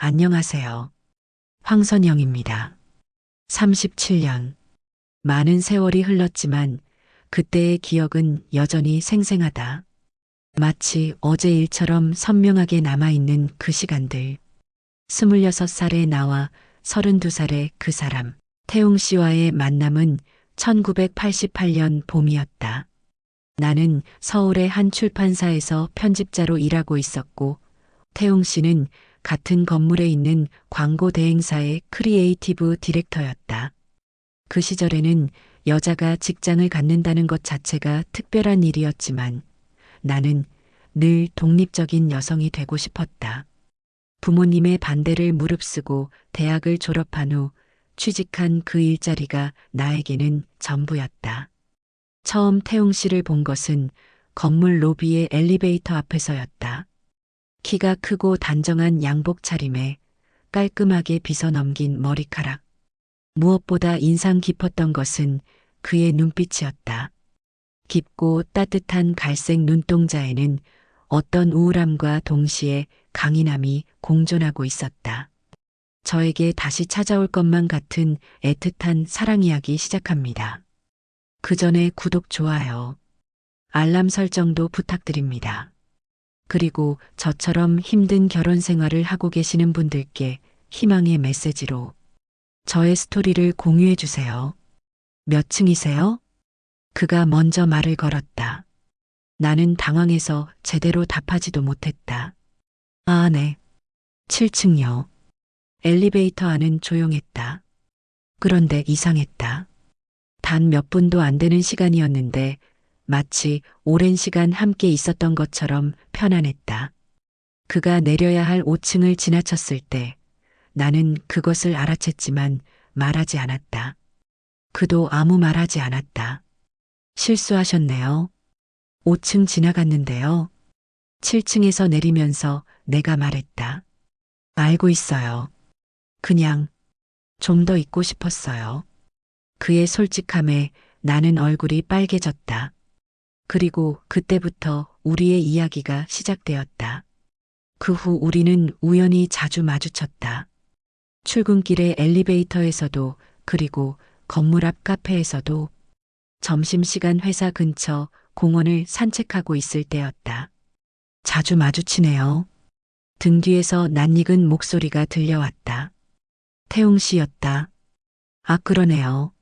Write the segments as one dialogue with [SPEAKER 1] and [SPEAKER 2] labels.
[SPEAKER 1] 안녕하세요. 황선영입니다. 37년. 많은 세월이 흘렀지만 그때의 기억은 여전히 생생하다. 마치 어제 일처럼 선명하게 남아있는 그 시간들. 26살의 나와 32살의 그 사람. 태웅 씨와의 만남은 1988년 봄이었다. 나는 서울의 한 출판사에서 편집자로 일하고 있었고, 태웅 씨는 같은 건물에 있는 광고 대행사의 크리에이티브 디렉터였다. 그 시절에는 여자가 직장을 갖는다는 것 자체가 특별한 일이었지만 나는 늘 독립적인 여성이 되고 싶었다. 부모님의 반대를 무릅쓰고 대학을 졸업한 후 취직한 그 일자리가 나에게는 전부였다. 처음 태웅 씨를 본 것은 건물 로비의 엘리베이터 앞에서였다. 키가 크고 단정한 양복 차림에 깔끔하게 빗어 넘긴 머리카락. 무엇보다 인상 깊었던 것은 그의 눈빛이었다. 깊고 따뜻한 갈색 눈동자에는 어떤 우울함과 동시에 강인함이 공존하고 있었다. 저에게 다시 찾아올 것만 같은 애틋한 사랑 이야기 시작합니다. 그 전에 구독, 좋아요, 알람 설정도 부탁드립니다. 그리고 저처럼 힘든 결혼 생활을 하고 계시는 분들께 희망의 메시지로 저의 스토리를 공유해 주세요. 몇 층이세요? 그가 먼저 말을 걸었다. 나는 당황해서 제대로 답하지도 못했다. 아, 네. 7층요. 엘리베이터 안은 조용했다. 그런데 이상했다. 단 몇 분도 안 되는 시간이었는데 마치 오랜 시간 함께 있었던 것처럼 편안했다. 그가 내려야 할 5층을 지나쳤을 때 나는 그것을 알아챘지만 말하지 않았다. 그도 아무 말하지 않았다. 실수하셨네요. 5층 지나갔는데요. 7층에서 내리면서 내가 말했다. 알고 있어요. 그냥 좀 더 있고 싶었어요. 그의 솔직함에 나는 얼굴이 빨개졌다. 그리고 그때부터 우리의 이야기가 시작되었다. 그 후 우리는 우연히 자주 마주쳤다. 출근길의 엘리베이터에서도, 그리고 건물 앞 카페에서도, 점심시간 회사 근처 공원을 산책하고 있을 때였다. 자주 마주치네요. 등 뒤에서 낯익은 목소리가 들려왔다. 태웅 씨였다. 아, 그러네요.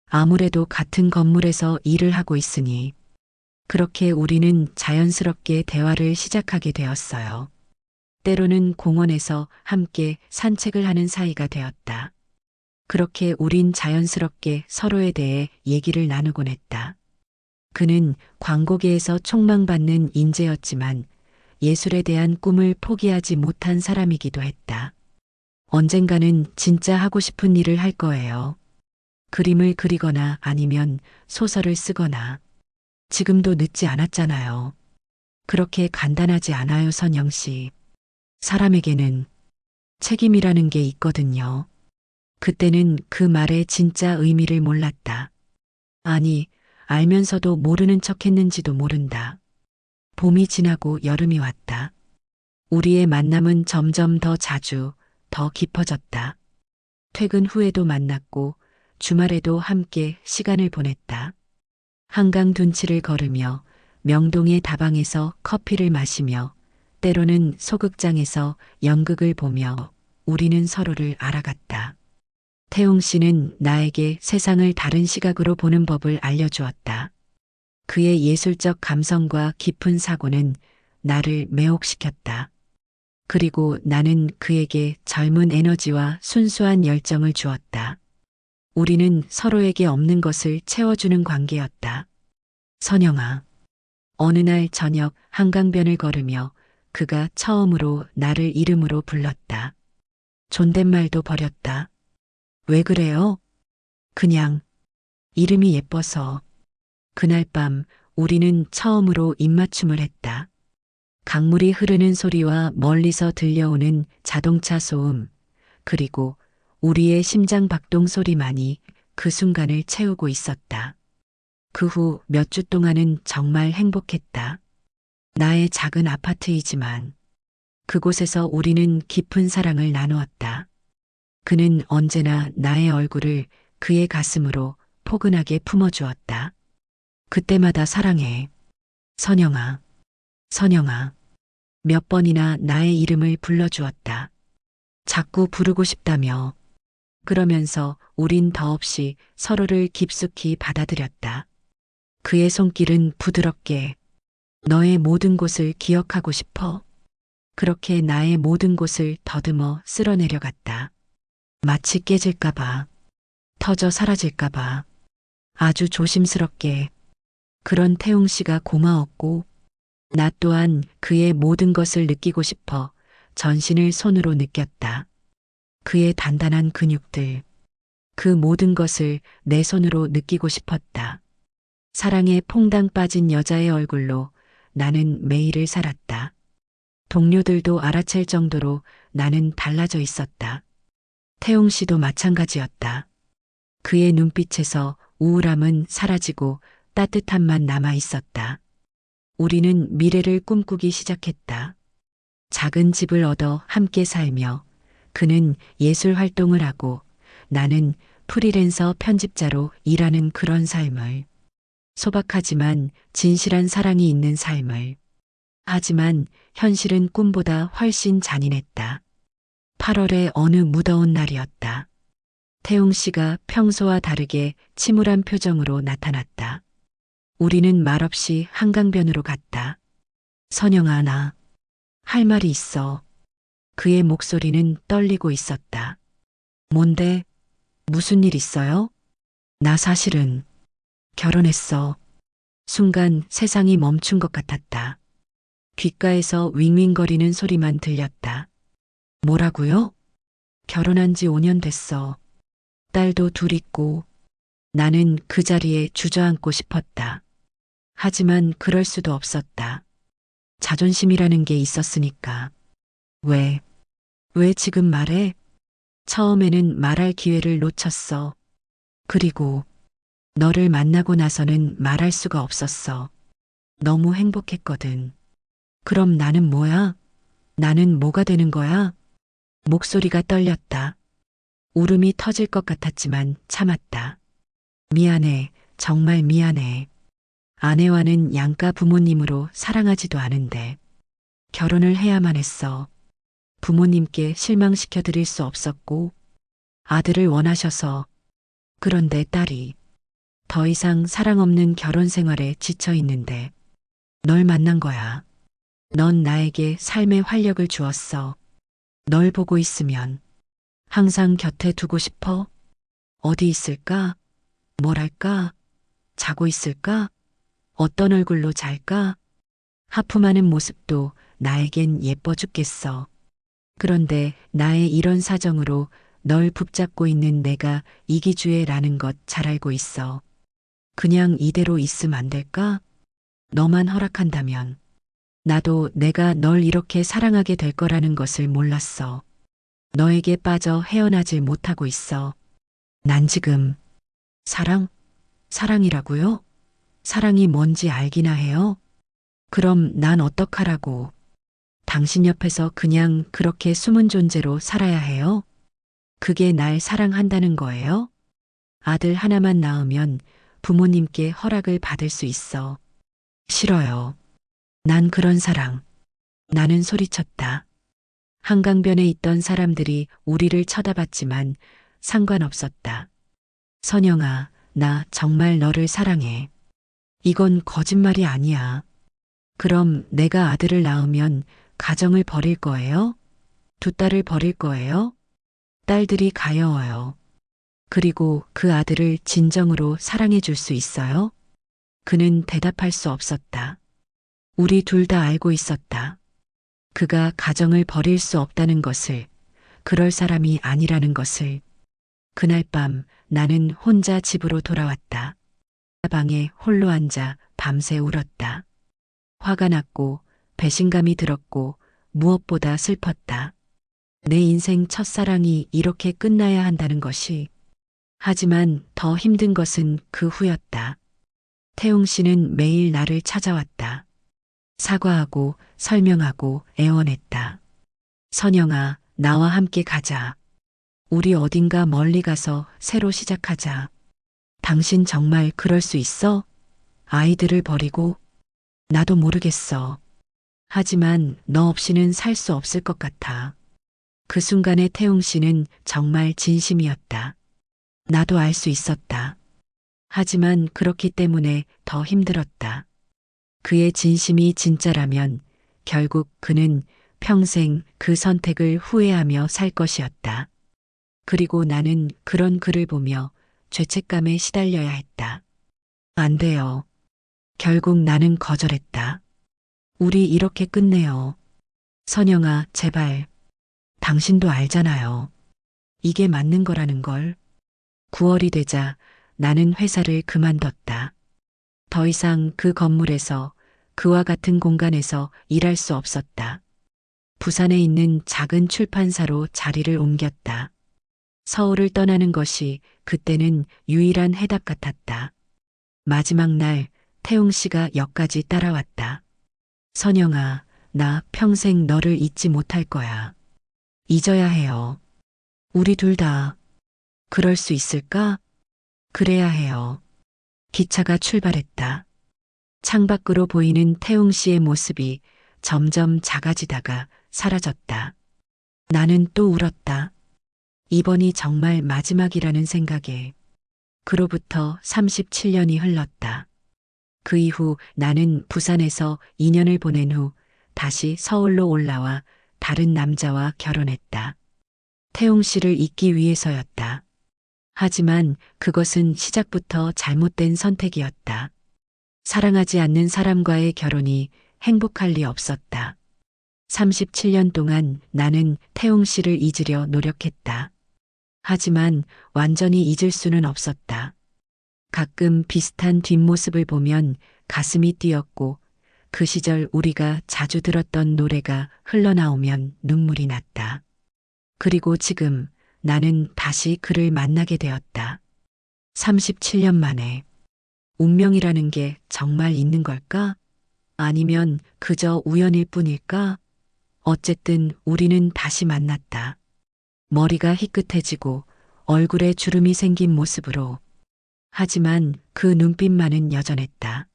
[SPEAKER 1] 아무래도 같은 건물에서 일을 하고 있으니. 그렇게 우리는 자연스럽게 대화를 시작하게 되었어요. 때로는 공원에서 함께 산책을 하는 사이가 되었다. 그렇게 우린 자연스럽게 서로에 대해 얘기를 나누곤 했다. 그는 광고계에서 촉망받는 인재였지만 예술에 대한 꿈을 포기하지 못한 사람이기도 했다. 언젠가는 진짜 하고 싶은 일을 할 거예요. 그림을 그리거나 아니면 소설을 쓰거나. 지금도 늦지 않았잖아요. 그렇게 간단하지 않아요, 선영 씨. 사람에게는 책임이라는 게 있거든요. 그때는 그 말의 진짜 의미를 몰랐다. 아니, 알면서도 모르는 척 했는지도 모른다. 봄이 지나고 여름이 왔다. 우리의 만남은 점점 더 자주, 더 깊어졌다. 퇴근 후에도 만났고 주말에도 함께 시간을 보냈다. 한강 둔치를 걸으며 명동의 다방에서 커피를 마시며 때로는 소극장에서 연극을 보며 우리는 서로를 알아갔다. 태웅 씨는 나에게 세상을 다른 시각으로 보는 법을 알려주었다. 그의 예술적 감성과 깊은 사고는 나를 매혹시켰다. 그리고 나는 그에게 젊은 에너지와 순수한 열정을 주었다. 우리는 서로에게 없는 것을 채워주는 관계였다. 선영아. 어느 날 저녁 한강변을 걸으며 그가 처음으로 나를 이름으로 불렀다. 존댓말도 버렸다. 왜 그래요? 그냥 이름이 예뻐서. 그날 밤 우리는 처음으로 입맞춤을 했다. 강물이 흐르는 소리와 멀리서 들려오는 자동차 소음, 그리고 우리의 심장 박동 소리만이 그 순간을 채우고 있었다. 그 후 몇 주 동안은 정말 행복했다. 나의 작은 아파트이지만 그곳에서 우리는 깊은 사랑을 나누었다. 그는 언제나 나의 얼굴을 그의 가슴으로 포근하게 품어주었다. 그때마다 사랑해. 선영아, 선영아. 몇 번이나 나의 이름을 불러주었다. 자꾸 부르고 싶다며. 그러면서 우린 더없이 서로를 깊숙이 받아들였다. 그의 손길은 부드럽게 너의 모든 곳을 기억하고 싶어. 그렇게 나의 모든 곳을 더듬어 쓸어내려갔다. 마치 깨질까봐, 터져 사라질까봐 아주 조심스럽게. 그런 태웅 씨가 고마웠고, 나 또한 그의 모든 것을 느끼고 싶어 전신을 손으로 느꼈다. 그의 단단한 근육들, 그 모든 것을 내 손으로 느끼고 싶었다. 사랑에 퐁당 빠진 여자의 얼굴로 나는 매일을 살았다. 동료들도 알아챌 정도로 나는 달라져 있었다. 태웅 씨도 마찬가지였다. 그의 눈빛에서 우울함은 사라지고 따뜻함만 남아 있었다. 우리는 미래를 꿈꾸기 시작했다. 작은 집을 얻어 함께 살며 그는 예술 활동을 하고 나는 프리랜서 편집자로 일하는 그런 삶을. 소박하지만 진실한 사랑이 있는 삶을. 하지만 현실은 꿈보다 훨씬 잔인했다. 8월의 어느 무더운 날이었다. 태웅 씨가 평소와 다르게 침울한 표정으로 나타났다. 우리는 말없이 한강변으로 갔다. 선영아, 나 할 말이 있어. 그의 목소리는 떨리고 있었다. 뭔데? 무슨 일 있어요? 나 사실은 결혼했어. 순간 세상이 멈춘 것 같았다. 귓가에서 윙윙거리는 소리만 들렸다. 뭐라고요? 결혼한 지 5년 됐어. 딸도 둘 있고. 나는 그 자리에 주저앉고 싶었다. 하지만 그럴 수도 없었다. 자존심이라는 게 있었으니까. 왜 지금 말해? 처음에는 말할 기회를 놓쳤어. 그리고 너를 만나고 나서는 말할 수가 없었어. 너무 행복했거든. 그럼 나는 뭐야? 나는 뭐가 되는 거야? 목소리가 떨렸다. 울음이 터질 것 같았지만 참았다. 미안해. 정말 미안해. 아내와는 양가 부모님으로 사랑하지도 않은데 결혼을 해야만 했어. 부모님께 실망시켜 드릴 수 없었고 아들을 원하셔서. 그런데 딸이 더 이상 사랑 없는 결혼 생활에 지쳐 있는데 널 만난 거야. 넌 나에게 삶의 활력을 주었어. 널 보고 있으면 항상 곁에 두고 싶어. 어디 있을까? 뭘 할까? 자고 있을까? 어떤 얼굴로 잘까? 하품하는 모습도 나에겐 예뻐 죽겠어. 그런데 나의 이런 사정으로 널 붙잡고 있는 내가 이기주의라는 것 잘 알고 있어. 그냥 이대로 있으면 안 될까? 너만 허락한다면. 나도 내가 널 이렇게 사랑하게 될 거라는 것을 몰랐어. 너에게 빠져 헤어나질 못하고 있어. 난 지금 사랑이라고요? 사랑이 뭔지 알기나 해요? 그럼 난 어떡하라고? 당신 옆에서 그냥 그렇게 숨은 존재로 살아야 해요? 그게 날 사랑한다는 거예요? 아들 하나만 낳으면 부모님께 허락을 받을 수 있어. 싫어요. 난 그런 사랑. 나는 소리쳤다. 한강변에 있던 사람들이 우리를 쳐다봤지만 상관없었다. 선영아, 나 정말 너를 사랑해. 이건 거짓말이 아니야. 그럼 내가 아들을 낳으면 가정을 버릴 거예요? 두 딸을 버릴 거예요? 딸들이 가여워요. 그리고 그 아들을 진정으로 사랑해 줄 수 있어요? 그는 대답할 수 없었다. 우리 둘 다 알고 있었다. 그가 가정을 버릴 수 없다는 것을, 그럴 사람이 아니라는 것을. 그날 밤 나는 혼자 집으로 돌아왔다. 방에 홀로 앉아 밤새 울었다. 화가 났고 배신감이 들었고 무엇보다 슬펐다. 내 인생 첫사랑이 이렇게 끝나야 한다는 것이. 하지만 더 힘든 것은 그 후였다. 태웅 씨는 매일 나를 찾아왔다. 사과하고 설명하고 애원했다. 선영아, 나와 함께 가자. 우리 어딘가 멀리 가서 새로 시작하자. 당신 정말 그럴 수 있어? 아이들을 버리고? 나도 모르겠어. 하지만 너 없이는 살 수 없을 것 같아. 그 순간에 태웅 씨는 정말 진심이었다. 나도 알 수 있었다. 하지만 그렇기 때문에 더 힘들었다. 그의 진심이 진짜라면 결국 그는 평생 그 선택을 후회하며 살 것이었다. 그리고 나는 그런 그를 보며 죄책감에 시달려야 했다. 안 돼요. 결국 나는 거절했다. 우리 이렇게 끝내요. 선영아, 제발. 당신도 알잖아요. 이게 맞는 거라는 걸. 9월이 되자 나는 회사를 그만뒀다. 더 이상 그 건물에서 그와 같은 공간에서 일할 수 없었다. 부산에 있는 작은 출판사로 자리를 옮겼다. 서울을 떠나는 것이 그때는 유일한 해답 같았다. 마지막 날 태웅 씨가 역까지 따라왔다. 선영아, 나 평생 너를 잊지 못할 거야. 잊어야 해요. 우리 둘 다. 그럴 수 있을까? 그래야 해요. 기차가 출발했다. 창밖으로 보이는 태웅 씨의 모습이 점점 작아지다가 사라졌다. 나는 또 울었다. 이번이 정말 마지막이라는 생각에. 그로부터 37년이 흘렀다. 그 이후 나는 부산에서 2년을 보낸 후 다시 서울로 올라와 다른 남자와 결혼했다. 태웅 씨를 잊기 위해서였다. 하지만 그것은 시작부터 잘못된 선택이었다. 사랑하지 않는 사람과의 결혼이 행복할 리 없었다. 37년 동안 나는 태웅 씨를 잊으려 노력했다. 하지만 완전히 잊을 수는 없었다. 가끔 비슷한 뒷모습을 보면 가슴이 뛰었고 그 시절 우리가 자주 들었던 노래가 흘러나오면 눈물이 났다. 그리고 지금 나는 다시 그를 만나게 되었다. 37년 만에. 운명이라는 게 정말 있는 걸까? 아니면 그저 우연일 뿐일까? 어쨌든 우리는 다시 만났다. 머리가 희끗해지고 얼굴에 주름이 생긴 모습으로. 하지만 그 눈빛만은 여전했다.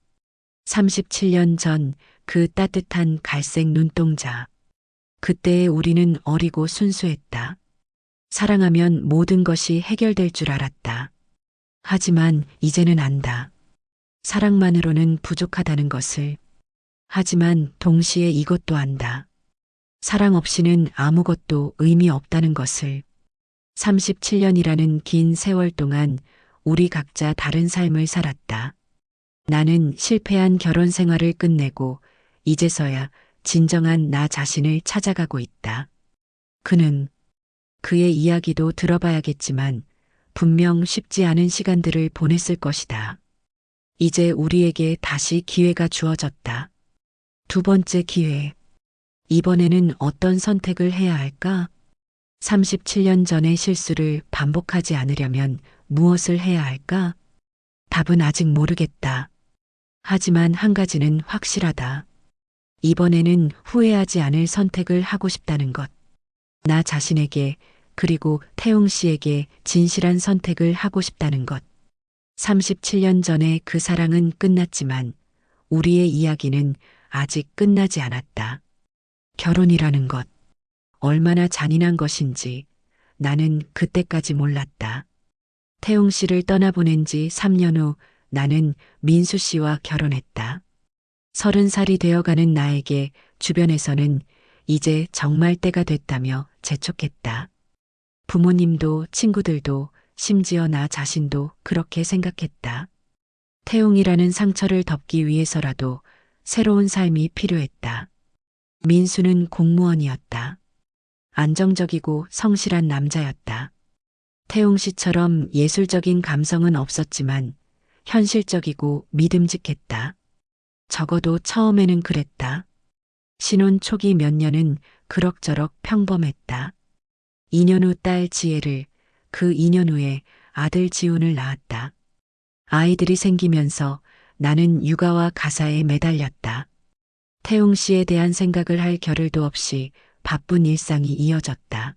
[SPEAKER 1] 37년 전 그 따뜻한 갈색 눈동자. 그때의 우리는 어리고 순수했다. 사랑하면 모든 것이 해결될 줄 알았다. 하지만 이제는 안다. 사랑만으로는 부족하다는 것을. 하지만 동시에 이것도 안다. 사랑 없이는 아무것도 의미 없다는 것을. 37년이라는 긴 세월 동안 우리 각자 다른 삶을 살았다. 나는 실패한 결혼 생활을 끝내고 이제서야 진정한 나 자신을 찾아가고 있다. 그는 그의 이야기도 들어봐야겠지만 분명 쉽지 않은 시간들을 보냈을 것이다. 이제 우리에게 다시 기회가 주어졌다. 두 번째 기회. 이번에는 어떤 선택을 해야 할까? 37년 전의 실수를 반복하지 않으려면 무엇을 해야 할까? 답은 아직 모르겠다. 하지만 한 가지는 확실하다. 이번에는 후회하지 않을 선택을 하고 싶다는 것. 나 자신에게 그리고 태웅 씨에게 진실한 선택을 하고 싶다는 것. 37년 전에 그 사랑은 끝났지만 우리의 이야기는 아직 끝나지 않았다. 결혼이라는 것. 얼마나 잔인한 것인지 나는 그때까지 몰랐다. 태웅 씨를 떠나보낸 지 3년 후 나는 민수 씨와 결혼했다. 30살이 되어가는 나에게 주변에서는 이제 정말 때가 됐다며 재촉했다. 부모님도 친구들도 심지어 나 자신도 그렇게 생각했다. 태웅이라는 상처를 덮기 위해서라도 새로운 삶이 필요했다. 민수는 공무원이었다. 안정적이고 성실한 남자였다. 태웅 씨처럼 예술적인 감성은 없었지만 현실적이고 믿음직했다. 적어도 처음에는 그랬다. 신혼 초기 몇 년은 그럭저럭 평범했다. 2년 후 딸 지혜를, 그 2년 후에 아들 지훈을 낳았다. 아이들이 생기면서 나는 육아와 가사에 매달렸다. 태웅 씨에 대한 생각을 할 겨를도 없이 바쁜 일상이 이어졌다.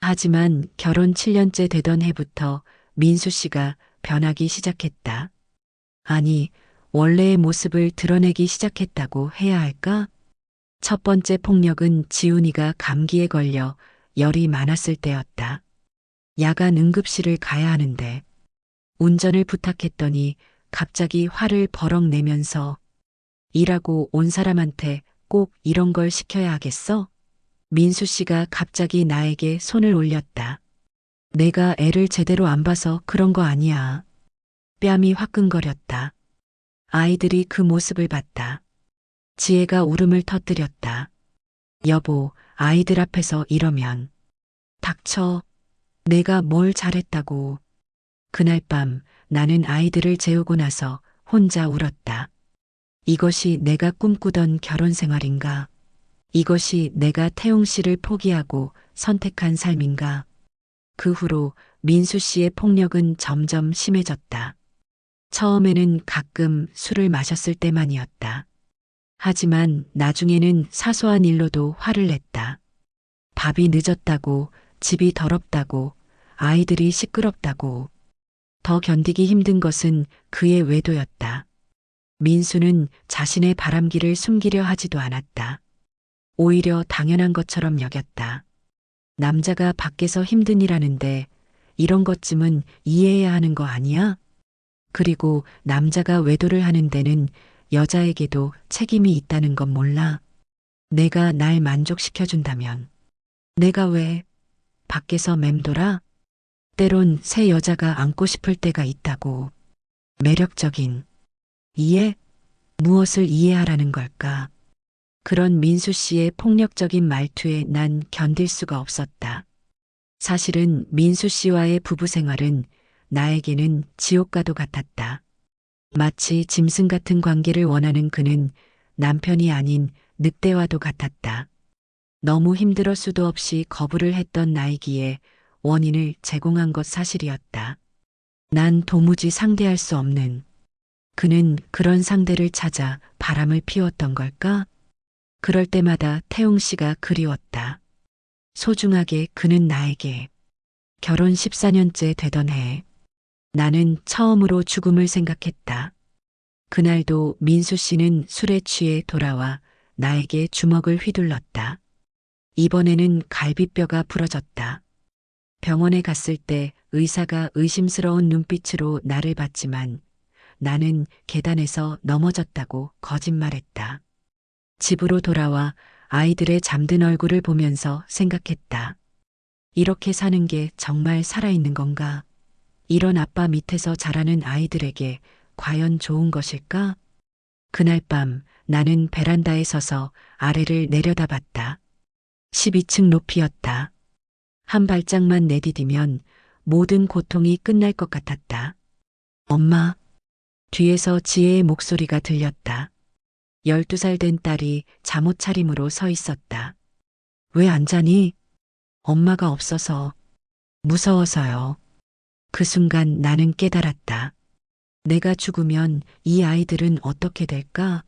[SPEAKER 1] 하지만 결혼 7년째 되던 해부터 민수 씨가 변하기 시작했다. 아니, 원래의 모습을 드러내기 시작했다고 해야 할까? 첫 번째 폭력은 지훈이가 감기에 걸려 열이 많았을 때였다. 야간 응급실을 가야 하는데 운전을 부탁했더니 갑자기 화를 버럭 내면서 일하고 온 사람한테 꼭 이런 걸 시켜야 하겠어? 민수 씨가 갑자기 나에게 손을 올렸다. 내가 애를 제대로 안 봐서 그런 거 아니야. 뺨이 화끈거렸다. 아이들이 그 모습을 봤다. 지혜가 울음을 터뜨렸다. 여보, 아이들 앞에서 이러면. 닥쳐. 내가 뭘 잘했다고. 그날 밤 나는 아이들을 재우고 나서 혼자 울었다. 이것이 내가 꿈꾸던 결혼 생활인가? 이것이 내가 태용 씨를 포기하고 선택한 삶인가? 그 후로 민수 씨의 폭력은 점점 심해졌다. 처음에는 가끔 술을 마셨을 때만이었다. 하지만 나중에는 사소한 일로도 화를 냈다. 밥이 늦었다고, 집이 더럽다고, 아이들이 시끄럽다고. 더 견디기 힘든 것은 그의 외도였다. 민수는 자신의 바람기를 숨기려 하지도 않았다. 오히려 당연한 것처럼 여겼다. 남자가 밖에서 힘든 일 하는데 이런 것쯤은 이해해야 하는 거 아니야? 그리고 남자가 외도를 하는 데는 여자에게도 책임이 있다는 건 몰라. 내가 날 만족시켜준다면 내가 왜 밖에서 맴돌아? 때론 새 여자가 안고 싶을 때가 있다고. 매력적인 이해? 무엇을 이해하라는 걸까? 그런 민수 씨의 폭력적인 말투에 난 견딜 수가 없었다. 사실은 민수 씨와의 부부 생활은 나에게는 지옥과도 같았다. 마치 짐승 같은 관계를 원하는 그는 남편이 아닌 늑대와도 같았다. 너무 힘들어 수도 없이 거부를 했던 나이기에 원인을 제공한 것 사실이었다. 난 도무지 상대할 수 없는. 그는 그런 상대를 찾아 바람을 피웠던 걸까? 그럴 때마다 태웅 씨가 그리웠다. 소중하게 그는 나에게. 결혼 14년째 되던 해 나는 처음으로 죽음을 생각했다. 그날도 민수 씨는 술에 취해 돌아와 나에게 주먹을 휘둘렀다. 이번에는 갈비뼈가 부러졌다. 병원에 갔을 때 의사가 의심스러운 눈빛으로 나를 봤지만 나는 계단에서 넘어졌다고 거짓말했다. 집으로 돌아와 아이들의 잠든 얼굴을 보면서 생각했다. 이렇게 사는 게 정말 살아있는 건가? 이런 아빠 밑에서 자라는 아이들에게 과연 좋은 것일까? 그날 밤 나는 베란다에 서서 아래를 내려다봤다. 12층 높이였다. 한 발짝만 내디디면 모든 고통이 끝날 것 같았다. 엄마, 뒤에서 지혜의 목소리가 들렸다. 12살 된 딸이 잠옷 차림으로 서 있었다. 왜 안 자니? 엄마가 없어서. 무서워서요. 그 순간 나는 깨달았다. 내가 죽으면 이 아이들은 어떻게 될까?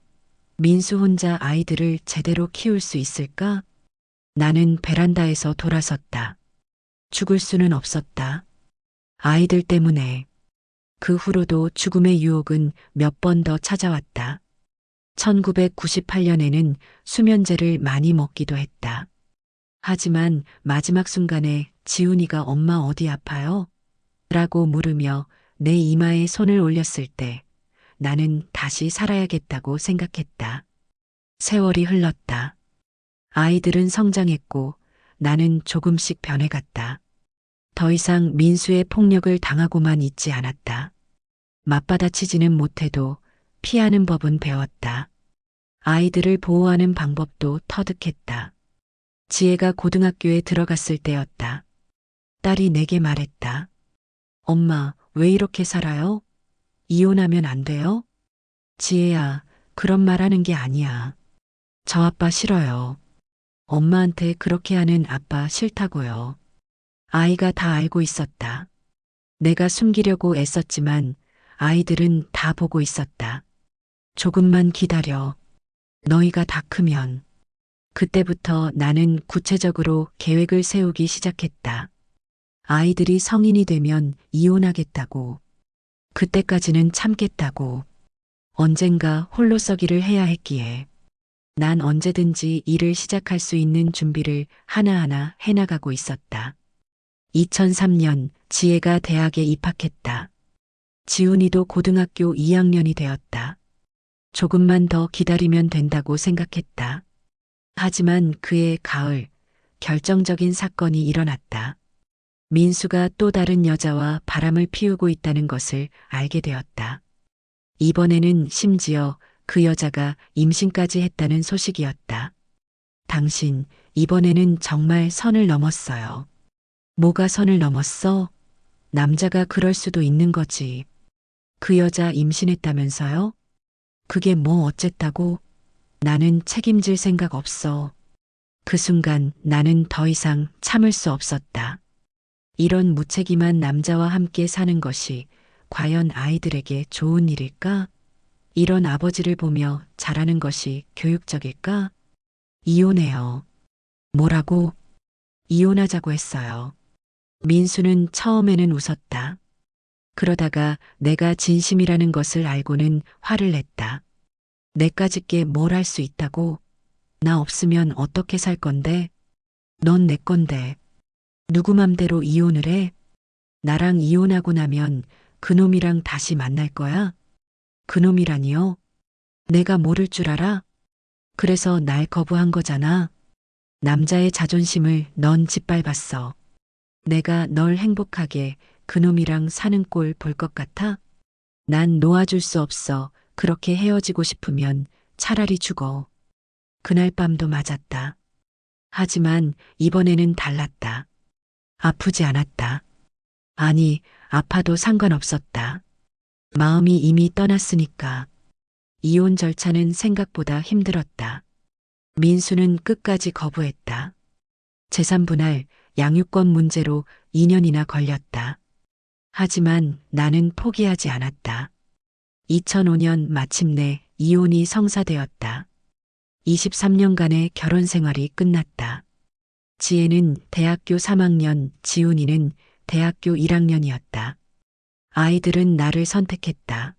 [SPEAKER 1] 민수 혼자 아이들을 제대로 키울 수 있을까? 나는 베란다에서 돌아섰다. 죽을 수는 없었다. 아이들 때문에. 그 후로도 죽음의 유혹은 몇 번 더 찾아왔다. 1998년에는 수면제를 많이 먹기도 했다. 하지만 마지막 순간에 지훈이가 엄마 어디 아파요? 라고 물으며 내 이마에 손을 올렸을 때 나는 다시 살아야겠다고 생각했다. 세월이 흘렀다. 아이들은 성장했고 나는 조금씩 변해갔다. 더 이상 민수의 폭력을 당하고만 있지 않았다. 맞받아치지는 못해도 피하는 법은 배웠다. 아이들을 보호하는 방법도 터득했다. 지혜가 고등학교에 들어갔을 때였다. 딸이 내게 말했다. 엄마, 왜 이렇게 살아요? 이혼하면 안 돼요? 지혜야, 그런 말 하는 게 아니야. 저 아빠 싫어요. 엄마한테 그렇게 하는 아빠 싫다고요. 아이가 다 알고 있었다. 내가 숨기려고 애썼지만 아이들은 다 보고 있었다. 조금만 기다려. 너희가 다 크면. 그때부터 나는 구체적으로 계획을 세우기 시작했다. 아이들이 성인이 되면 이혼하겠다고. 그때까지는 참겠다고. 언젠가 홀로 서기를 해야 했기에. 난 언제든지 일을 시작할 수 있는 준비를 하나하나 해나가고 있었다. 2003년 지혜가 대학에 입학했다. 지훈이도 고등학교 2학년이 되었다. 조금만 더 기다리면 된다고 생각했다. 하지만 그해 가을 결정적인 사건이 일어났다. 민수가 또 다른 여자와 바람을 피우고 있다는 것을 알게 되었다. 이번에는 심지어 그 여자가 임신까지 했다는 소식이었다. 당신, 이번에는 정말 선을 넘었어요. 뭐가 선을 넘었어? 남자가 그럴 수도 있는 거지. 그 여자 임신했다면서요? 그게 뭐 어쨌다고? 나는 책임질 생각 없어. 그 순간 나는 더 이상 참을 수 없었다. 이런 무책임한 남자와 함께 사는 것이 과연 아이들에게 좋은 일일까? 이런 아버지를 보며 자라는 것이 교육적일까? 이혼해요. 뭐라고? 이혼하자고 했어요. 민수는 처음에는 웃었다. 그러다가 내가 진심이라는 것을 알고는 화를 냈다. 내까짓게 뭘 할 수 있다고? 나 없으면 어떻게 살 건데? 넌 내 건데. 누구 맘대로 이혼을 해? 나랑 이혼하고 나면 그놈이랑 다시 만날 거야? 그놈이라니요? 내가 모를 줄 알아? 그래서 날 거부한 거잖아. 남자의 자존심을 넌 짓밟았어. 내가 널 행복하게 그놈이랑 사는 꼴 볼 것 같아? 난 놓아줄 수 없어. 그렇게 헤어지고 싶으면 차라리 죽어. 그날 밤도 맞았다. 하지만 이번에는 달랐다. 아프지 않았다. 아니, 아파도 상관없었다. 마음이 이미 떠났으니까. 이혼 절차는 생각보다 힘들었다. 민수는 끝까지 거부했다. 재산 분할, 양육권 문제로 2년이나 걸렸다. 하지만 나는 포기하지 않았다. 2005년 마침내 이혼이 성사되었다. 23년간의 결혼 생활이 끝났다. 지혜는 대학교 3학년, 지훈이는 대학교 1학년이었다. 아이들은 나를 선택했다.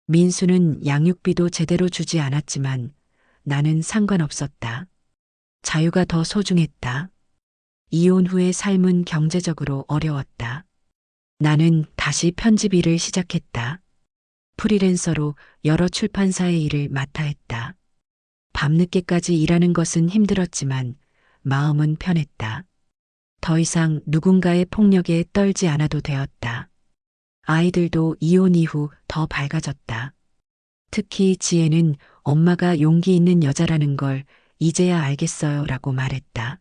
[SPEAKER 1] 민수는 양육비도 제대로 주지 않았지만 나는 상관없었다. 자유가 더 소중했다. 이혼 후의 삶은 경제적으로 어려웠다. 나는 다시 편집 일을 시작했다. 프리랜서로 여러 출판사의 일을 맡아 했다. 밤늦게까지 일하는 것은 힘들었지만 마음은 편했다. 더 이상 누군가의 폭력에 떨지 않아도 되었다. 아이들도 이혼 이후 더 밝아졌다. 특히 지혜는 엄마가 용기 있는 여자라는 걸 이제야 알겠어요 라고 말했다.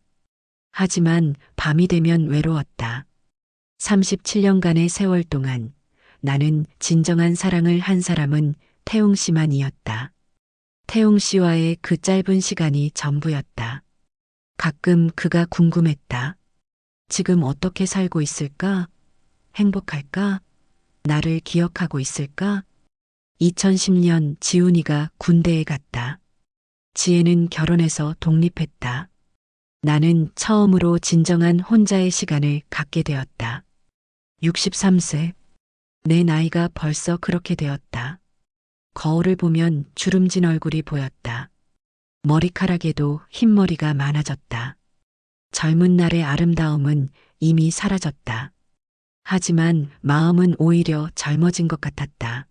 [SPEAKER 1] 하지만 밤이 되면 외로웠다. 37년간의 세월 동안 나는 진정한 사랑을 한 사람은 태웅 씨만이었다. 태웅 씨와의 그 짧은 시간이 전부였다. 가끔 그가 궁금했다. 지금 어떻게 살고 있을까? 행복할까? 나를 기억하고 있을까? 2010년 지훈이가 군대에 갔다. 지혜는 결혼해서 독립했다. 나는 처음으로 진정한 혼자의 시간을 갖게 되었다. 63세. 내 나이가 벌써 그렇게 되었다. 거울을 보면 주름진 얼굴이 보였다. 머리카락에도 흰머리가 많아졌다. 젊은 날의 아름다움은 이미 사라졌다. 하지만 마음은 오히려 젊어진 것 같았다.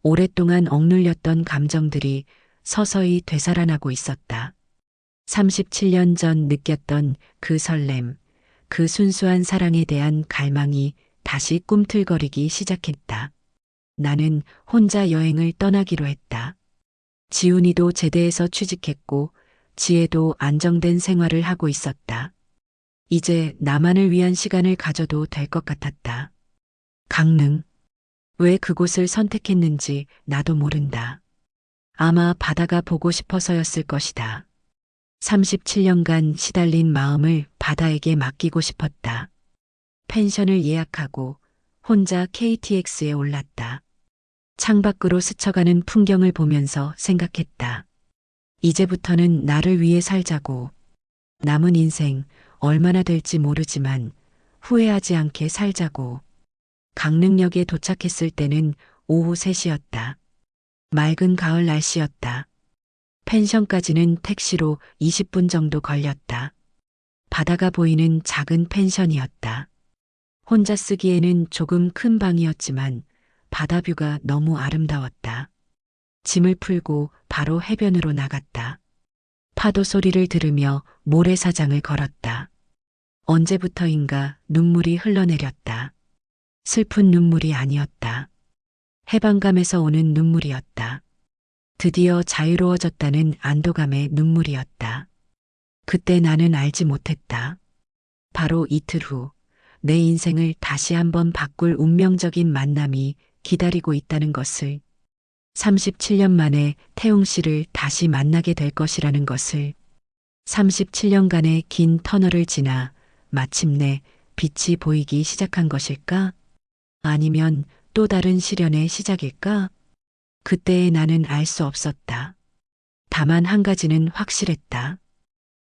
[SPEAKER 1] 오랫동안 억눌렸던 감정들이 서서히 되살아나고 있었다. 37년 전 느꼈던 그 설렘, 그 순수한 사랑에 대한 갈망이 다시 꿈틀거리기 시작했다. 나는 혼자 여행을 떠나기로 했다. 지훈이도 제대해서 취직했고 지혜도 안정된 생활을 하고 있었다. 이제 나만을 위한 시간을 가져도 될 것 같았다. 강릉. 왜 그곳을 선택했는지 나도 모른다. 아마 바다가 보고 싶어서였을 것이다. 37년간 시달린 마음을 바다에게 맡기고 싶었다. 펜션을 예약하고 혼자 KTX에 올랐다. 창밖으로 스쳐가는 풍경을 보면서 생각했다. 이제부터는 나를 위해 살자고. 남은 인생 얼마나 될지 모르지만 후회하지 않게 살자고. 강릉역에 도착했을 때는 오후 3시였다. 맑은 가을 날씨였다. 펜션까지는 택시로 20분 정도 걸렸다. 바다가 보이는 작은 펜션이었다. 혼자 쓰기에는 조금 큰 방이었지만 바다뷰가 너무 아름다웠다. 짐을 풀고 바로 해변으로 나갔다. 파도 소리를 들으며 모래사장을 걸었다. 언제부터인가 눈물이 흘러내렸다. 슬픈 눈물이 아니었다. 해방감에서 오는 눈물이었다. 드디어 자유로워졌다는 안도감의 눈물이었다. 그때 나는 알지 못했다. 바로 이틀 후 내 인생을 다시 한번 바꿀 운명적인 만남이 기다리고 있다는 것을, 37년 만에 태웅 씨를 다시 만나게 될 것이라는 것을, 37년간의 긴 터널을 지나 마침내 빛이 보이기 시작한 것일까? 아니면 또 다른 시련의 시작일까? 그때의 나는 알 수 없었다. 다만 한 가지는 확실했다.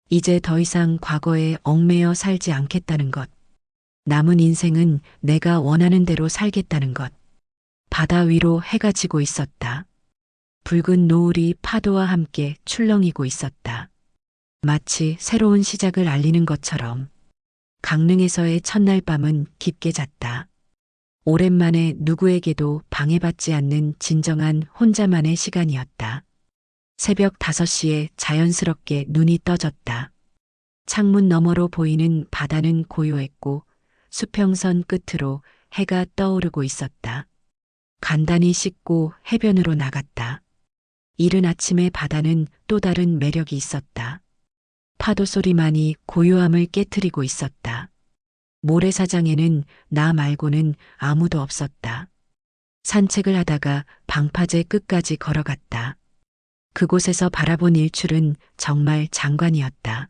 [SPEAKER 1] 이제 더 이상 과거에 얽매여 살지 않겠다는 것. 남은 인생은 내가 원하는 대로 살겠다는 것. 바다 위로 해가 지고 있었다. 붉은 노을이 파도와 함께 출렁이고 있었다. 마치 새로운 시작을 알리는 것처럼. 강릉에서의 첫날 밤은 깊게 잤다. 오랜만에 누구에게도 방해받지 않는 진정한 혼자만의 시간이었다. 새벽 5시에 자연스럽게 눈이 떠졌다. 창문 너머로 보이는 바다는 고요했고 수평선 끝으로 해가 떠오르고 있었다. 간단히 씻고 해변으로 나갔다. 이른 아침의 바다는 또 다른 매력이 있었다. 파도 소리만이 고요함을 깨트리고 있었다. 모래사장에는 나 말고는 아무도 없었다. 산책을 하다가 방파제 끝까지 걸어갔다. 그곳에서 바라본 일출은 정말 장관이었다.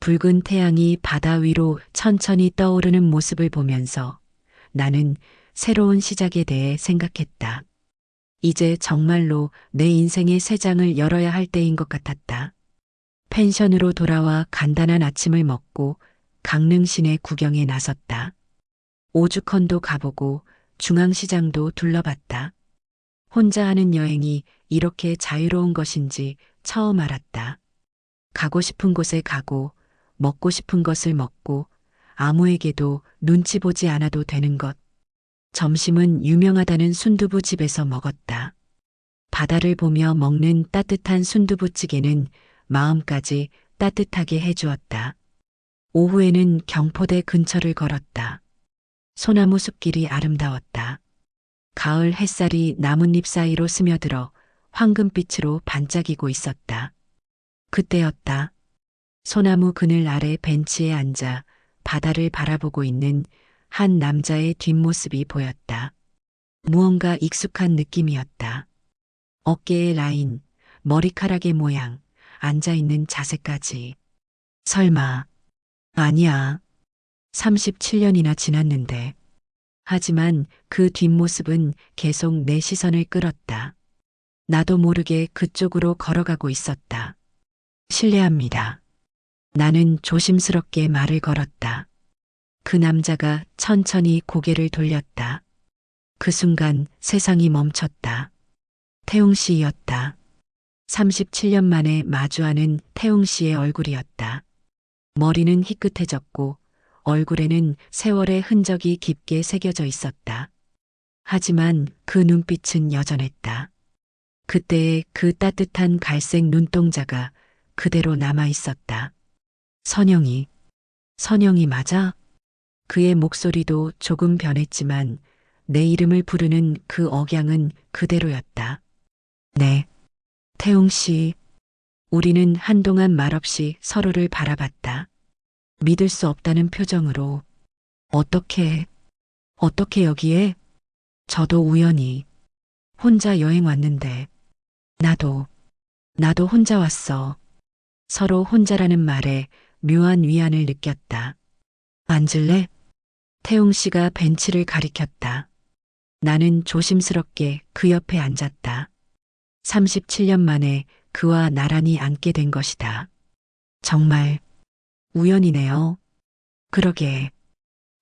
[SPEAKER 1] 붉은 태양이 바다 위로 천천히 떠오르는 모습을 보면서 나는 새로운 시작에 대해 생각했다. 이제 정말로 내 인생의 새 장을 열어야 할 때인 것 같았다. 펜션으로 돌아와 간단한 아침을 먹고 강릉 시내 구경에 나섰다. 오죽헌도 가보고 중앙시장도 둘러봤다. 혼자 하는 여행이 이렇게 자유로운 것인지 처음 알았다. 가고 싶은 곳에 가고 먹고 싶은 것을 먹고 아무에게도 눈치 보지 않아도 되는 것. 점심은 유명하다는 순두부집에서 먹었다. 바다를 보며 먹는 따뜻한 순두부찌개는 마음까지 따뜻하게 해주었다. 오후에는 경포대 근처를 걸었다. 소나무 숲길이 아름다웠다. 가을 햇살이 나뭇잎 사이로 스며들어 황금빛으로 반짝이고 있었다. 그때였다. 소나무 그늘 아래 벤치에 앉아 바다를 바라보고 있는 한 남자의 뒷모습이 보였다. 무언가 익숙한 느낌이었다. 어깨의 라인, 머리카락의 모양, 앉아있는 자세까지. 설마, 아니야. 37년이나 지났는데. 하지만 그 뒷모습은 계속 내 시선을 끌었다. 나도 모르게 그쪽으로 걸어가고 있었다. 실례합니다. 나는 조심스럽게 말을 걸었다. 그 남자가 천천히 고개를 돌렸다. 그 순간 세상이 멈췄다. 태웅 씨였다. 37년 만에 마주하는 태웅 씨의 얼굴이었다. 머리는 희끗해졌고 얼굴에는 세월의 흔적이 깊게 새겨져 있었다. 하지만 그 눈빛은 여전했다. 그때의 그 따뜻한 갈색 눈동자가 그대로 남아 있었다. 선영이 맞아? 그의 목소리도 조금 변했지만 내 이름을 부르는 그 억양은 그대로였다. 네, 태웅 씨. 우리는 한동안 말없이 서로를 바라봤다. 믿을 수 없다는 표정으로. 어떻게 여기에? 저도 우연히. 혼자 여행 왔는데. 나도 혼자 왔어. 서로 혼자라는 말에 묘한 위안을 느꼈다. 앉을래? 태웅 씨가 벤치를 가리켰다. 나는 조심스럽게 그 옆에 앉았다. 37년 만에 그와 나란히 앉게 된 것이다. 정말 우연이네요. 그러게.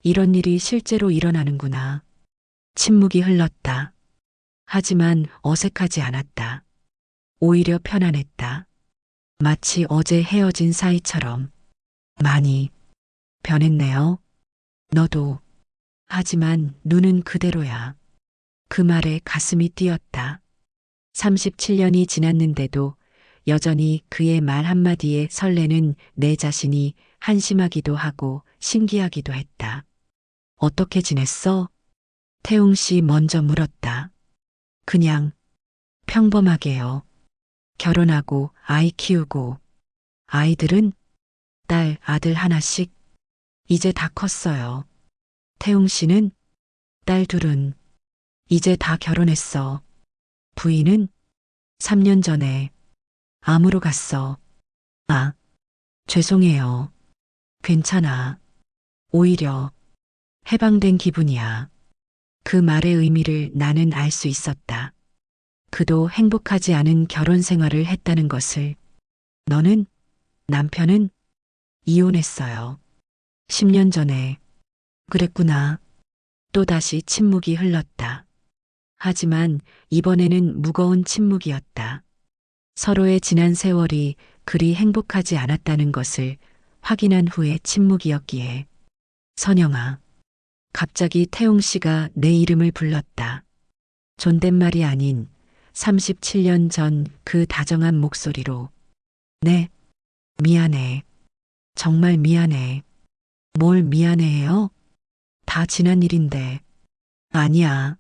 [SPEAKER 1] 이런 일이 실제로 일어나는구나. 침묵이 흘렀다. 하지만 어색하지 않았다. 오히려 편안했다. 마치 어제 헤어진 사이처럼. 많이 변했네요. 너도. 하지만 눈은 그대로야. 그 말에 가슴이 뛰었다. 37년이 지났는데도 여전히 그의 말 한마디에 설레는 내 자신이 한심하기도 하고 신기하기도 했다. 어떻게 지냈어? 태웅 씨 먼저 물었다. 그냥 평범하게요. 결혼하고 아이 키우고. 아이들은 딸, 아들 하나씩. 이제 다 컸어요. 태웅 씨는 딸 둘은 이제 다 결혼했어. 부인은 3년 전에 암으로 갔어. 아, 죄송해요. 괜찮아. 오히려 해방된 기분이야. 그 말의 의미를 나는 알 수 있었다. 그도 행복하지 않은 결혼 생활을 했다는 것을. 너는? 남편은 이혼했어요. 10년 전에. 그랬구나. 또다시 침묵이 흘렀다. 하지만 이번에는 무거운 침묵이었다. 서로의 지난 세월이 그리 행복하지 않았다는 것을 확인한 후의 침묵이었기에. 선영아. 갑자기 태웅 씨가 내 이름을 불렀다. 존댓말이 아닌 37년 전 그 다정한 목소리로. 네, 미안해. 정말 미안해. 뭘 미안해해요? 다 지난 일인데. 아니야.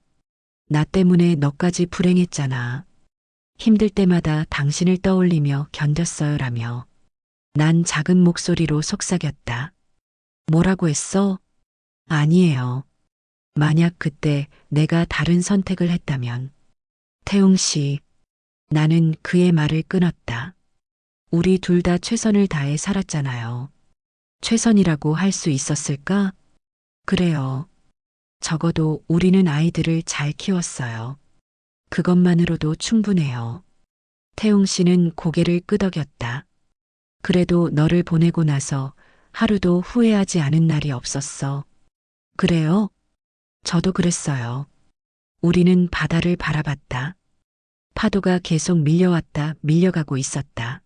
[SPEAKER 1] 나 때문에 너까지 불행했잖아. 힘들 때마다 당신을 떠올리며 견뎠어요라며. 난 작은 목소리로 속삭였다. 뭐라고 했어? 아니에요. 만약 그때 내가 다른 선택을 했다면. 태웅 씨, 나는 그의 말을 끊었다. 우리 둘 다 최선을 다해 살았잖아요. 최선이라고 할 수 있었을까? 그래요. 적어도 우리는 아이들을 잘 키웠어요. 그것만으로도 충분해요. 태웅 씨는 고개를 끄덕였다. 그래도 너를 보내고 나서 하루도 후회하지 않은 날이 없었어. 그래요? 저도 그랬어요. 우리는 바다를 바라봤다. 파도가 계속 밀려왔다 밀려가고 있었다.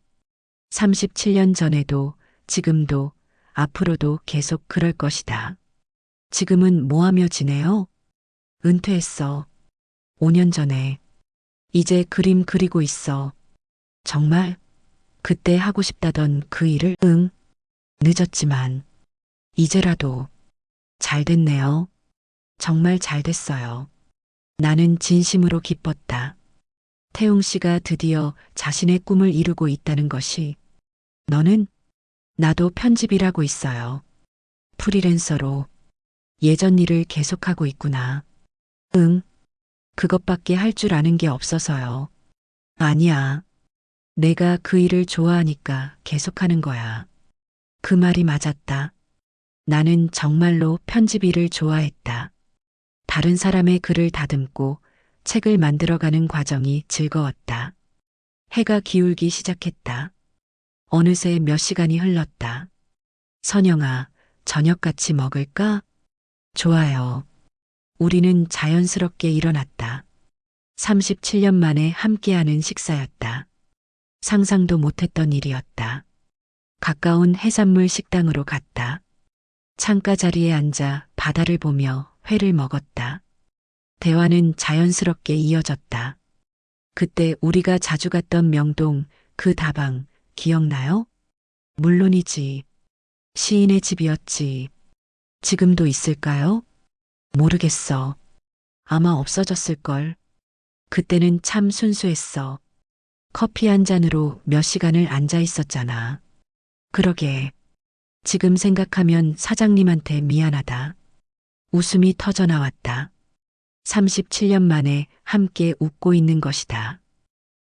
[SPEAKER 1] 37년 전에도 지금도 앞으로도 계속 그럴 것이다. 지금은 뭐 하며 지내요? 은퇴했어. 5년 전에. 이제 그림 그리고 있어. 정말? 그때 하고 싶다던 그 일을? 응. 늦었지만. 이제라도. 잘 됐네요. 정말 잘 됐어요. 나는 진심으로 기뻤다. 태웅 씨가 드디어 자신의 꿈을 이루고 있다는 것이. 너는? 나도 편집일하고 있어요. 프리랜서로. 예전 일을 계속하고 있구나. 응. 그것밖에 할 줄 아는 게 없어서요. 아니야. 내가 그 일을 좋아하니까 계속하는 거야. 그 말이 맞았다. 나는 정말로 편집 일을 좋아했다. 다른 사람의 글을 다듬고 책을 만들어가는 과정이 즐거웠다. 해가 기울기 시작했다. 어느새 몇 시간이 흘렀다. 선영아, 저녁 같이 먹을까? 좋아요. 우리는 자연스럽게 일어났다. 37년 만에 함께하는 식사였다. 상상도 못했던 일이었다. 가까운 해산물 식당으로 갔다. 창가 자리에 앉아 바다를 보며 회를 먹었다. 대화는 자연스럽게 이어졌다. 그때 우리가 자주 갔던 명동 그 다방 기억나요? 물론이지. 시인의 집이었지. 지금도 있을까요? 모르겠어. 아마 없어졌을걸. 그때는 참 순수했어. 커피 한 잔으로 몇 시간을 앉아 있었잖아. 그러게. 지금 생각하면 사장님한테 미안하다. 웃음이 터져 나왔다. 37년 만에 함께 웃고 있는 것이다.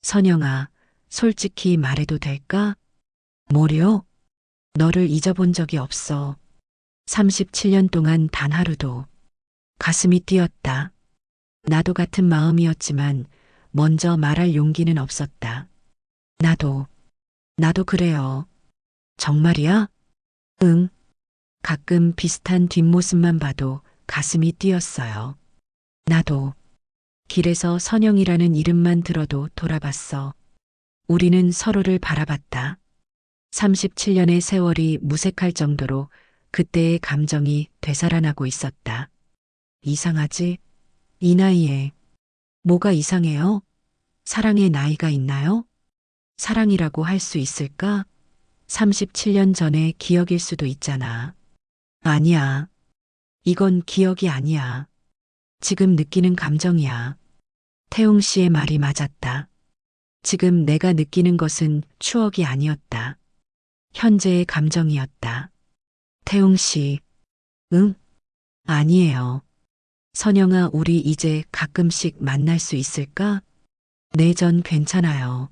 [SPEAKER 1] 선영아, 솔직히 말해도 될까? 뭐려? 너를 잊어본 적이 없어. 37년 동안 단 하루도. 가슴이 뛰었다. 나도 같은 마음이었지만 먼저 말할 용기는 없었다. 나도, 나도 그래요. 정말이야? 응. 가끔 비슷한 뒷모습만 봐도 가슴이 뛰었어요. 나도 길에서 선영이라는 이름만 들어도 돌아봤어. 우리는 서로를 바라봤다. 37년의 세월이 무색할 정도로 그때의 감정이 되살아나고 있었다. 이상하지? 이 나이에. 뭐가 이상해요? 사랑의 나이가 있나요? 사랑이라고 할 수 있을까? 37년 전의 기억일 수도 있잖아. 아니야. 이건 기억이 아니야. 지금 느끼는 감정이야. 태웅 씨의 말이 맞았다. 지금 내가 느끼는 것은 추억이 아니었다. 현재의 감정이었다. 태웅 씨, 응? 아니에요. 선영아, 우리 이제 가끔씩 만날 수 있을까? 네, 전 괜찮아요.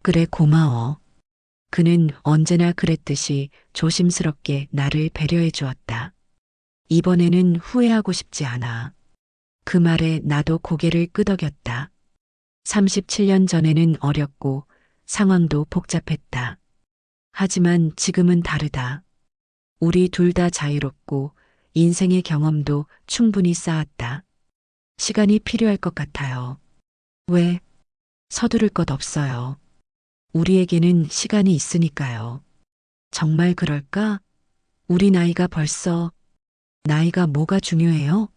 [SPEAKER 1] 그래, 고마워. 그는 언제나 그랬듯이 조심스럽게 나를 배려해 주었다. 이번에는 후회하고 싶지 않아. 그 말에 나도 고개를 끄덕였다. 37년 전에는 어렸고 상황도 복잡했다. 하지만 지금은 다르다. 우리 둘 다 자유롭고 인생의 경험도 충분히 쌓았다. 시간이 필요할 것 같아요. 왜? 서두를 것 없어요. 우리에게는 시간이 있으니까요. 정말 그럴까? 우리 나이가 뭐가 중요해요?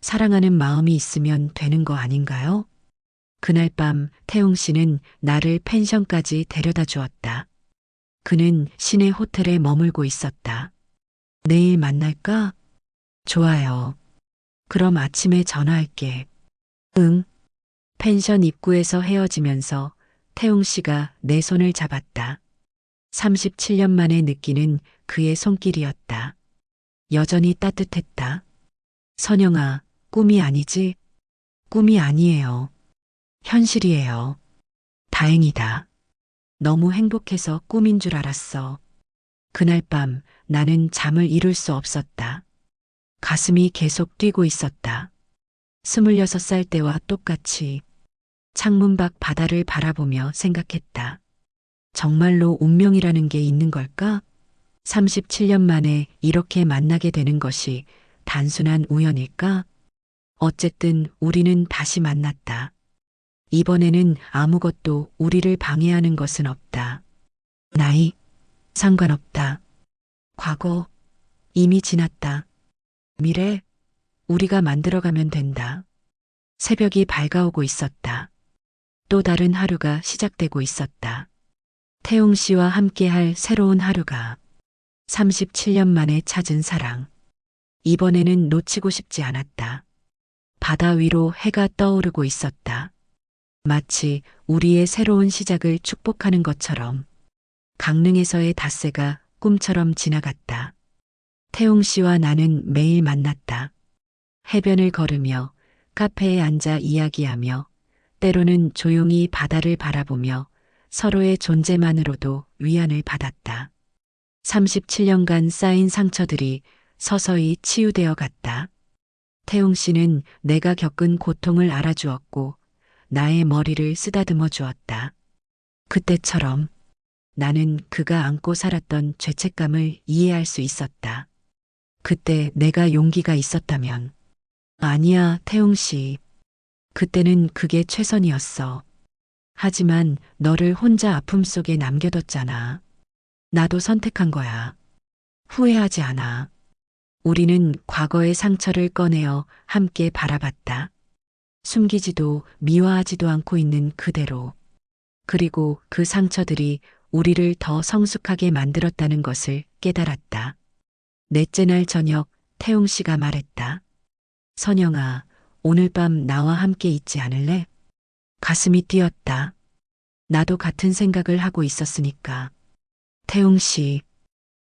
[SPEAKER 1] 사랑하는 마음이 있으면 되는 거 아닌가요? 그날 밤 태웅 씨는 나를 펜션까지 데려다 주었다. 그는 시내 호텔에 머물고 있었다. 내일 만날까? 좋아요. 그럼 아침에 전화할게. 응. 펜션 입구에서 헤어지면서 태웅 씨가 내 손을 잡았다. 37년 만에 느끼는 그의 손길이었다. 여전히 따뜻했다. 선영아, 꿈이 아니지? 꿈이 아니에요. 현실이에요. 다행이다. 너무 행복해서 꿈인 줄 알았어. 그날 밤 나는 잠을 이룰 수 없었다. 가슴이 계속 뛰고 있었다. 26살 때와 똑같이 창문 밖 바다를 바라보며 생각했다. 정말로 운명이라는 게 있는 걸까? 37년 만에 이렇게 만나게 되는 것이 단순한 우연일까? 어쨌든 우리는 다시 만났다. 이번에는 아무것도 우리를 방해하는 것은 없다. 나이, 상관없다. 과거, 이미 지났다. 미래, 우리가 만들어가면 된다. 새벽이 밝아오고 있었다. 또 다른 하루가 시작되고 있었다. 태웅 씨와 함께할 새로운 하루가 37년 만에 찾은 사랑. 이번에는 놓치고 싶지 않았다. 바다 위로 해가 떠오르고 있었다. 마치 우리의 새로운 시작을 축복하는 것처럼 강릉에서의 닷새가 꿈처럼 지나갔다. 태웅 씨와 나는 매일 만났다. 해변을 걸으며 카페에 앉아 이야기하며 때로는 조용히 바다를 바라보며 서로의 존재만으로도 위안을 받았다. 37년간 쌓인 상처들이 서서히 치유되어 갔다. 태웅 씨는 내가 겪은 고통을 알아주었고 나의 머리를 쓰다듬어 주었다. 그때처럼 나는 그가 안고 살았던 죄책감을 이해할 수 있었다. 그때 내가 용기가 있었다면. 아니야, 태웅 씨. 그때는 그게 최선이었어. 하지만 너를 혼자 아픔 속에 남겨뒀잖아. 나도 선택한 거야. 후회하지 않아. 우리는 과거의 상처를 꺼내어 함께 바라봤다. 숨기지도 미워하지도 않고 있는 그대로. 그리고 그 상처들이 우리를 더 성숙하게 만들었다는 것을 깨달았다. 넷째 날 저녁 태웅 씨가 말했다. 선영아, 오늘 밤 나와 함께 있지 않을래? 가슴이 뛰었다. 나도 같은 생각을 하고 있었으니까. 태웅 씨,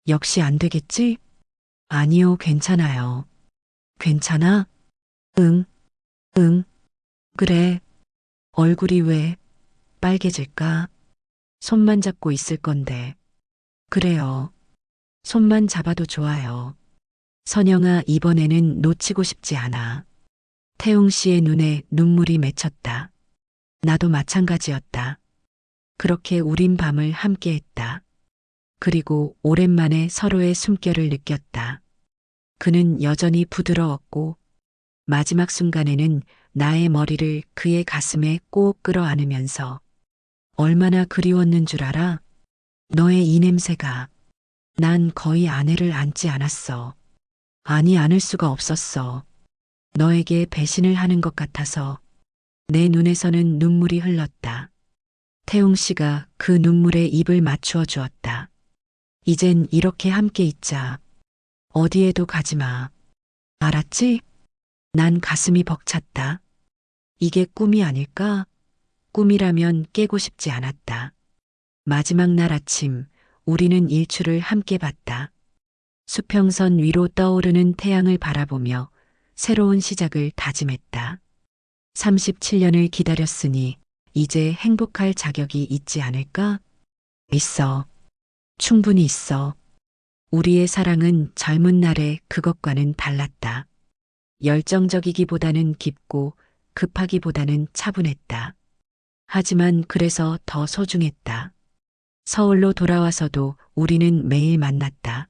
[SPEAKER 1] 역시 안 되겠지? 아니요, 괜찮아요. 괜찮아? 응, 응, 그래. 얼굴이 왜 빨개질까? 손만 잡고 있을 건데. 그래요. 손만 잡아도 좋아요. 선영아, 이번에는 놓치고 싶지 않아. 태웅 씨의 눈에 눈물이 맺혔다. 나도 마찬가지였다. 그렇게 우린 밤을 함께 했다. 그리고 오랜만에 서로의 숨결을 느꼈다. 그는 여전히 부드러웠고 마지막 순간에는 나의 머리를 그의 가슴에 꼭 끌어안으면서 얼마나 그리웠는 줄 알아? 너의 이 냄새가. 난 거의 아내를 안지 않았어. 아니, 안을 수가 없었어. 너에게 배신을 하는 것 같아서. 내 눈에서는 눈물이 흘렀다. 태웅 씨가 그 눈물에 입을 맞추어 주었다. 이젠 이렇게 함께 있자. 어디에도 가지 마. 알았지? 난 가슴이 벅찼다. 이게 꿈이 아닐까? 꿈이라면 깨고 싶지 않았다. 마지막 날 아침, 우리는 일출을 함께 봤다. 수평선 위로 떠오르는 태양을 바라보며 새로운 시작을 다짐했다. 37년을 기다렸으니 이제 행복할 자격이 있지 않을까? 있어. 충분히 있어. 우리의 사랑은 젊은 날의 그것과는 달랐다. 열정적이기보다는 깊고 급하기보다는 차분했다. 하지만 그래서 더 소중했다. 서울로 돌아와서도 우리는 매일 만났다.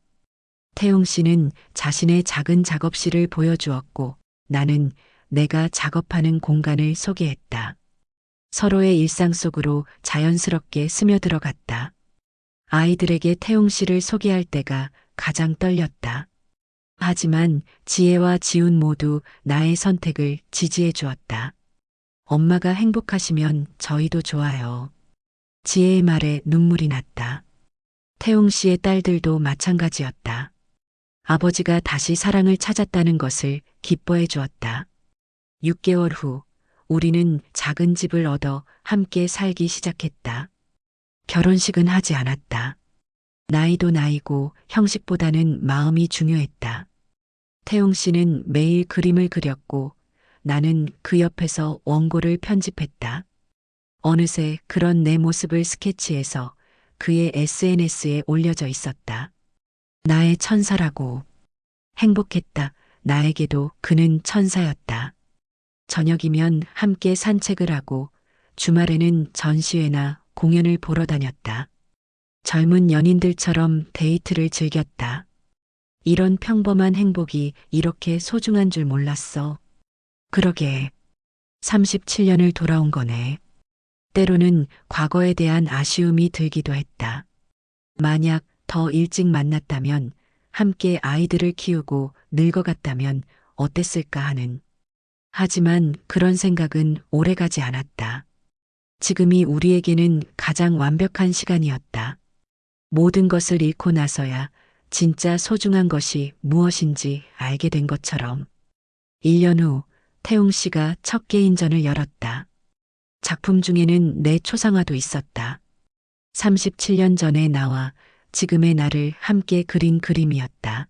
[SPEAKER 1] 태웅 씨는 자신의 작은 작업실을 보여주었고 나는 내가 작업하는 공간을 소개했다. 서로의 일상 속으로 자연스럽게 스며들어갔다. 아이들에게 태웅 씨를 소개할 때가 가장 떨렸다. 하지만 지혜와 지훈 모두 나의 선택을 지지해 주었다. 엄마가 행복하시면 저희도 좋아요. 지혜의 말에 눈물이 났다. 태웅 씨의 딸들도 마찬가지였다. 아버지가 다시 사랑을 찾았다는 것을 기뻐해 주었다. 6개월 후 우리는 작은 집을 얻어 함께 살기 시작했다. 결혼식은 하지 않았다. 나이도 나이고 형식보다는 마음이 중요했다. 태웅 씨는 매일 그림을 그렸고 나는 그 옆에서 원고를 편집했다. 어느새 그런 내 모습을 스케치해서 그의 SNS에 올려져 있었다. 나의 천사라고. 행복했다. 나에게도 그는 천사였다. 저녁이면 함께 산책을 하고 주말에는 전시회나 공연을 보러 다녔다. 젊은 연인들처럼 데이트를 즐겼다. 이런 평범한 행복이 이렇게 소중한 줄 몰랐어. 그러게. 37년을 돌아온 거네. 때로는 과거에 대한 아쉬움이 들기도 했다. 만약 더 일찍 만났다면, 함께 아이들을 키우고 늙어갔다면 어땠을까 하는. 하지만 그런 생각은 오래가지 않았다. 지금이 우리에게는 가장 완벽한 시간이었다. 모든 것을 잃고 나서야 진짜 소중한 것이 무엇인지 알게 된 것처럼. 1년 후 태웅 씨가 첫 개인전을 열었다. 작품 중에는 내 초상화도 있었다. 37년 전의 나와 지금의 나를 함께 그린 그림이었다.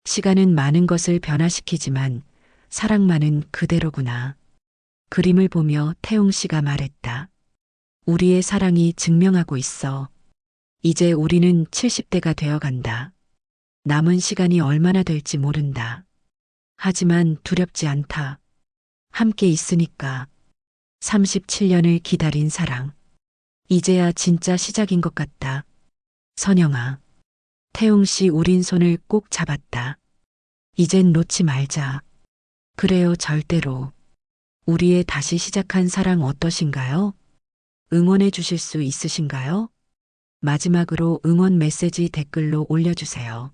[SPEAKER 1] 시간은 많은 것을 변화시키지만 사랑만은 그대로구나. 그림을 보며 태웅 씨가 말했다. 우리의 사랑이 증명하고 있어. 이제 우리는 70대가 되어 간다. 남은 시간이 얼마나 될지 모른다. 하지만 두렵지 않다. 함께 있으니까. 37년을 기다린 사랑. 이제야 진짜 시작인 것 같다. 선영아. 태웅 씨 우린 손을 꼭 잡았다. 이젠 놓지 말자. 그래요, 절대로. 우리의 다시 시작한 사랑 어떠신가요? 응원해 주실 수 있으신가요? 마지막으로 응원 메시지 댓글로 올려주세요.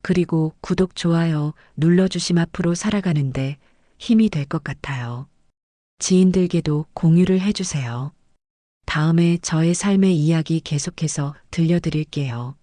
[SPEAKER 1] 그리고 구독, 좋아요 눌러주심 앞으로 살아가는데 힘이 될 것 같아요. 지인들께도 공유를 해주세요. 다음에 저의 삶의 이야기 계속해서 들려드릴게요.